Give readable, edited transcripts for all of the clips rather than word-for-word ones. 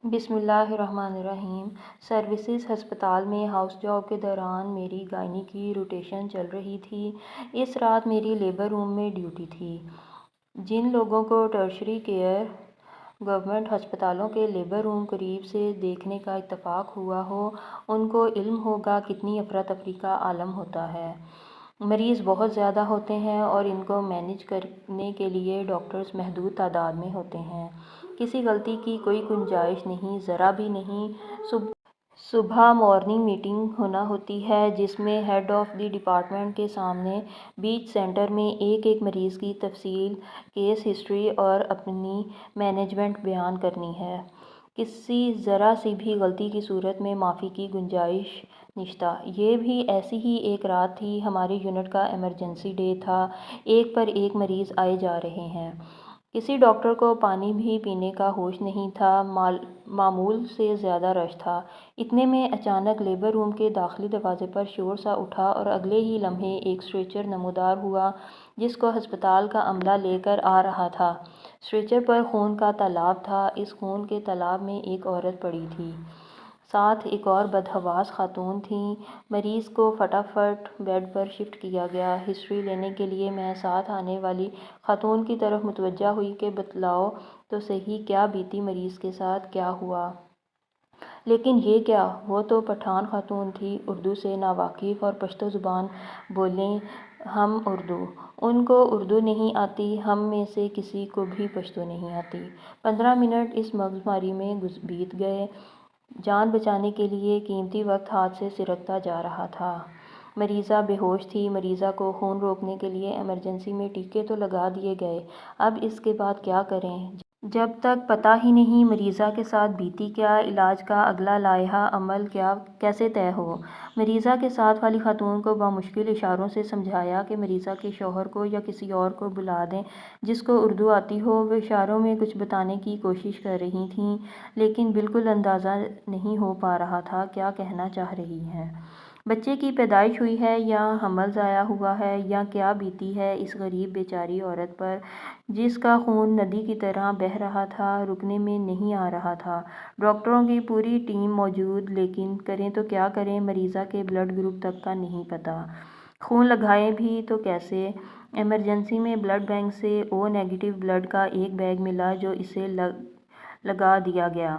بسم اللہ الرحمن الرحیم۔ سروسز ہسپتال میں ہاؤس جاب کے دوران میری گائنی کی روٹیشن چل رہی تھی۔ اس رات میری لیبر روم میں ڈیوٹی تھی۔ جن لوگوں کو ٹرشری کیئر گورنمنٹ ہسپتالوں کے لیبر روم قریب سے دیکھنے کا اتفاق ہوا ہو، ان کو علم ہوگا کتنی افراتفری کا عالم ہوتا ہے۔ مریض بہت زیادہ ہوتے ہیں اور ان کو مینیج کرنے کے لیے ڈاکٹرز محدود تعداد میں ہوتے ہیں۔ کسی غلطی کی کوئی گنجائش نہیں، ذرا بھی نہیں۔ صبح مارننگ میٹنگ ہونا ہوتی ہے جس میں ہیڈ آف دی ڈپارٹمنٹ کے سامنے بیچ سینٹر میں ایک ایک مریض کی تفصیل، کیس ہسٹری اور اپنی مینجمنٹ بیان کرنی ہے۔ کسی ذرا سی بھی غلطی کی صورت میں معافی کی گنجائش نشتہ۔ یہ بھی ایسی ہی ایک رات تھی۔ ہمارے یونٹ کا ایمرجنسی ڈے تھا۔ ایک پر ایک مریض آئے جا رہے ہیں۔ کسی ڈاکٹر کو پانی بھی پینے کا ہوش نہیں تھا۔ معمول سے زیادہ رش تھا۔ اتنے میں اچانک لیبر روم کے داخلی دروازے پر شور سا اٹھا اور اگلے ہی لمحے ایک اسٹریچر نمودار ہوا جس کو ہسپتال کا عملہ لے کر آ رہا تھا۔ اسٹریچر پر خون کا تالاب تھا۔ اس خون کے تالاب میں ایک عورت پڑی تھی۔ ساتھ ایک اور بدحواس خاتون تھیں۔ مریض کو فٹافٹ بیڈ پر شفٹ کیا گیا۔ ہسٹری لینے کے لیے میں ساتھ آنے والی خاتون کی طرف متوجہ ہوئی کہ بتلاؤ تو صحیح کیا بیتی مریض کے ساتھ، کیا ہوا؟ لیکن یہ کیا؟ وہ تو پٹھان خاتون تھی، اردو سے ناواقف اور پشتو زبان بولیں ہم اردو۔ ان کو اردو نہیں آتی۔ ہم میں سے کسی کو بھی پشتو نہیں آتی۔ 15 منٹ اس مغز ماری میں بیت گئے۔ جان بچانے کے لیے قیمتی وقت ہاتھ سے سرکتا جا رہا تھا۔ مریضہ بے ہوش تھی۔ مریضہ کو خون روکنے کے لیے ایمرجنسی میں ٹیکے تو لگا دیے گئے، اب اس کے بعد کیا کریں؟ جب تک پتہ ہی نہیں مریضہ کے ساتھ بیتی کیا، علاج کا اگلا لائحہ عمل کیسے طے ہو۔ مریضہ کے ساتھ والی خاتون کو بامشکل اشاروں سے سمجھایا کہ مریضہ کے شوہر کو یا کسی اور کو بلا دیں جس کو اردو آتی ہو۔ وہ اشاروں میں کچھ بتانے کی کوشش کر رہی تھیں لیکن بالکل اندازہ نہیں ہو پا رہا تھا کیا کہنا چاہ رہی ہیں۔ بچے کی پیدائش ہوئی ہے یا حمل ضائع ہوا ہے یا کیا بیتی ہے اس غریب بیچاری عورت پر جس کا خون ندی کی طرح بہہ رہا تھا، رکنے میں نہیں آ رہا تھا۔ ڈاکٹروں کی پوری ٹیم موجود، لیکن کریں تو کیا کریں؟ مریضہ کے بلڈ گروپ تک کا نہیں پتہ۔ خون لگائیں بھی تو کیسے؟ ایمرجنسی میں بلڈ بینک سے او نیگیٹو بلڈ کا ایک بیگ ملا جو اسے لگا دیا گیا۔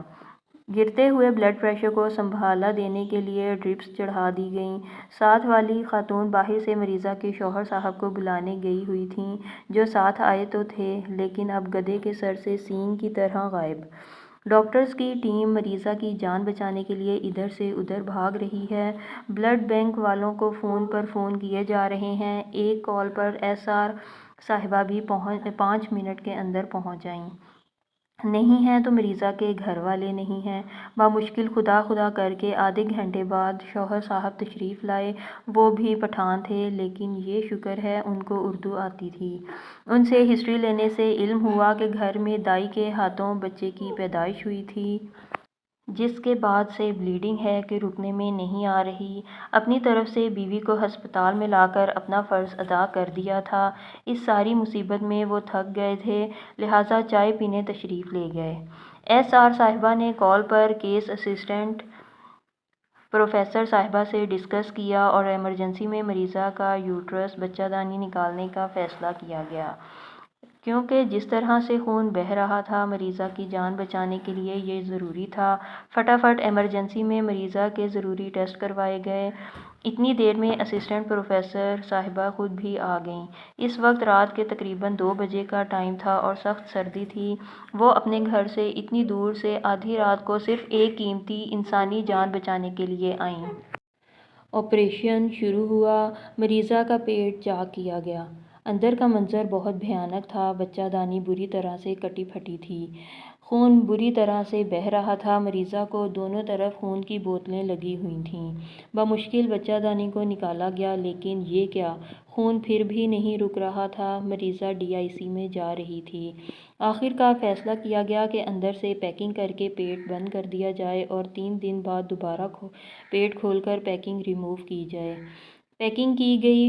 گرتے ہوئے بلڈ پریشر کو سنبھالا دینے کے لیے ڈرپس چڑھا دی گئیں۔ ساتھ والی خاتون باہر سے مریضہ کے شوہر صاحب کو بلانے گئی ہوئی تھیں جو ساتھ آئے تو تھے لیکن اب گدھے کے سر سے سینگ کی طرح غائب۔ ڈاکٹرز کی ٹیم مریضہ کی جان بچانے کے لیے ادھر سے ادھر بھاگ رہی ہے۔ بلڈ بینک والوں کو فون پر فون کیے جا رہے ہیں۔ ایک کال پر ایس آر صاحبہ بھی 5 منٹ کے اندر پہنچ جائیں۔ نہیں ہیں تو مریضہ کے گھر والے نہیں ہیں۔ بامشکل خدا خدا کر کے آدھے گھنٹے بعد شوہر صاحب تشریف لائے۔ وہ بھی پٹھان تھے لیکن یہ شکر ہے ان کو اردو آتی تھی۔ ان سے ہسٹری لینے سے علم ہوا کہ گھر میں دائی کے ہاتھوں بچے کی پیدائش ہوئی تھی جس کے بعد سے بلیڈنگ ہے کہ رکنے میں نہیں آ رہی۔ اپنی طرف سے بیوی کو ہسپتال میں لا کر اپنا فرض ادا کر دیا تھا۔ اس ساری مصیبت میں وہ تھک گئے تھے لہٰذا چائے پینے تشریف لے گئے۔ ایس آر صاحبہ نے کال پر کیس اسسٹنٹ پروفیسر صاحبہ سے ڈسکس کیا اور ایمرجنسی میں مریضہ کا یوٹرس بچہ دانی نکالنے کا فیصلہ کیا گیا۔ کیونکہ جس طرح سے خون بہہ رہا تھا مریضہ کی جان بچانے کے لیے یہ ضروری تھا۔ فٹافٹ ایمرجنسی میں مریضہ کے ضروری ٹیسٹ کروائے گئے۔ اتنی دیر میں اسسٹنٹ پروفیسر صاحبہ خود بھی آ گئیں۔ اس وقت رات کے تقریباً 2 بجے کا ٹائم تھا اور سخت سردی تھی۔ وہ اپنے گھر سے اتنی دور سے آدھی رات کو صرف ایک قیمتی انسانی جان بچانے کے لیے آئیں۔ آپریشن شروع ہوا۔ مریضہ کا پیٹ چاک کیا گیا۔ اندر کا منظر بہت بھیانک تھا۔ بچہ دانی بری طرح سے کٹی پھٹی تھی۔ خون بری طرح سے بہہ رہا تھا۔ مریضہ کو دونوں طرف خون کی بوتلیں لگی ہوئی تھیں۔ بامشکل بچہ دانی کو نکالا گیا لیکن یہ کیا! خون پھر بھی نہیں رک رہا تھا۔ مریضہ ڈی آئی سی میں جا رہی تھی۔ آخر کار فیصلہ کیا گیا کہ اندر سے پیکنگ کر کے پیٹ بند کر دیا جائے اور 3 دن بعد دوبارہ پیٹ کھول کر پیکنگ ریموو کی جائے۔ پیکنگ کی گئی،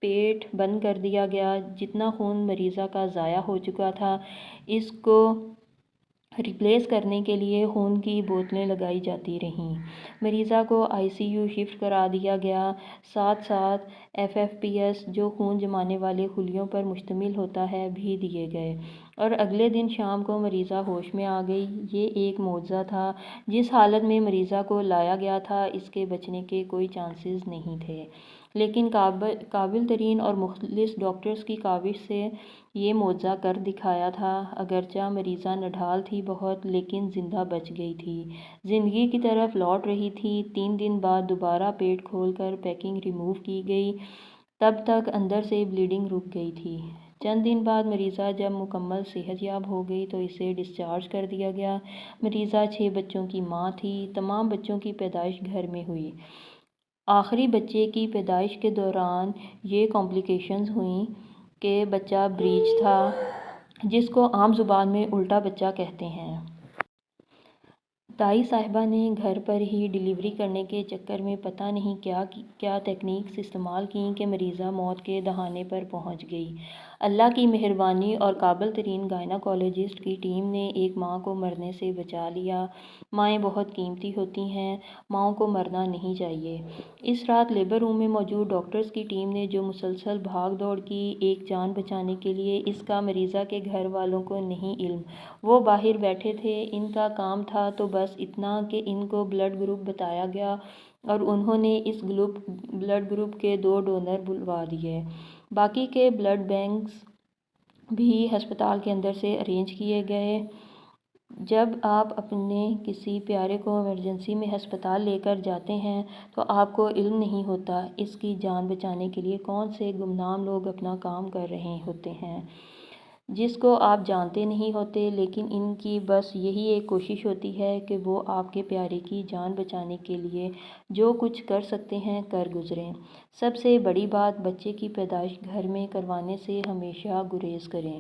پیٹ بند کر دیا گیا۔ جتنا خون مریضہ کا ضائع ہو چکا تھا اس کو ریپلیس کرنے کے لیے خون کی بوتلیں لگائی جاتی رہیں۔ مریضہ کو ICU شفٹ کرا دیا گیا، ساتھ ساتھ FFPs جو خون جمانے والے خلیوں پر مشتمل ہوتا ہے بھی دیے گئے، اور اگلے دن شام کو مریضہ ہوش میں آ گئی۔ یہ ایک معجزہ تھا۔ جس حالت میں مریضہ کو لایا گیا تھا اس کے بچنے کے کوئی چانسز نہیں تھے، لیکن قابل ترین اور مخلص ڈاکٹرز کی کاوش سے یہ معجزہ کر دکھایا تھا۔ اگرچہ مریضہ نڈھال تھی بہت، لیکن زندہ بچ گئی تھی، زندگی کی طرف لوٹ رہی تھی۔ 3 دن بعد دوبارہ پیٹ کھول کر پیکنگ ریموو کی گئی، تب تک اندر سے بلیڈنگ رک گئی تھی۔ چند دن بعد مریضہ جب مکمل صحت یاب ہو گئی تو اسے ڈسچارج کر دیا گیا۔ مریضہ 6 بچوں کی ماں تھی۔ تمام بچوں کی پیدائش گھر میں ہوئی۔ آخری بچے کی پیدائش کے دوران یہ کمپلیکیشنز ہوئیں کہ بچہ بریچ تھا، جس کو عام زبان میں الٹا بچہ کہتے ہیں۔ دائی صاحبہ نے گھر پر ہی ڈیلیوری کرنے کے چکر میں پتہ نہیں کیا ٹیکنیکس استعمال کیں کہ مریضہ موت کے دہانے پر پہنچ گئی۔ اللہ کی مہربانی اور قابل ترین گائناکولوجسٹ کی ٹیم نے ایک ماں کو مرنے سے بچا لیا۔ مائیں بہت قیمتی ہوتی ہیں، ماؤں کو مرنا نہیں چاہیے۔ اس رات لیبر روم میں موجود ڈاکٹرز کی ٹیم نے جو مسلسل بھاگ دوڑ کی ایک جان بچانے کے لیے، اس کا مریضہ کے گھر والوں کو نہیں علم۔ وہ باہر بیٹھے تھے، ان کا کام تھا تو بس اتنا کہ ان کو بلڈ گروپ بتایا گیا اور انہوں نے اس بلڈ گروپ کے 2 ڈونر بلوا دیے۔ باقی کے بلڈ بینکس بھی ہسپتال کے اندر سے ارینج کیے گئے۔ جب آپ اپنے کسی پیارے کو ایمرجنسی میں ہسپتال لے کر جاتے ہیں تو آپ کو علم نہیں ہوتا اس کی جان بچانے کے لیے کون سے گمنام لوگ اپنا کام کر رہے ہوتے ہیں، جس کو آپ جانتے نہیں ہوتے، لیکن ان کی بس یہی ایک کوشش ہوتی ہے کہ وہ آپ کے پیارے کی جان بچانے کے لیے جو کچھ کر سکتے ہیں کر گزریں۔ سب سے بڑی بات، بچے کی پیدائش گھر میں کروانے سے ہمیشہ گریز کریں۔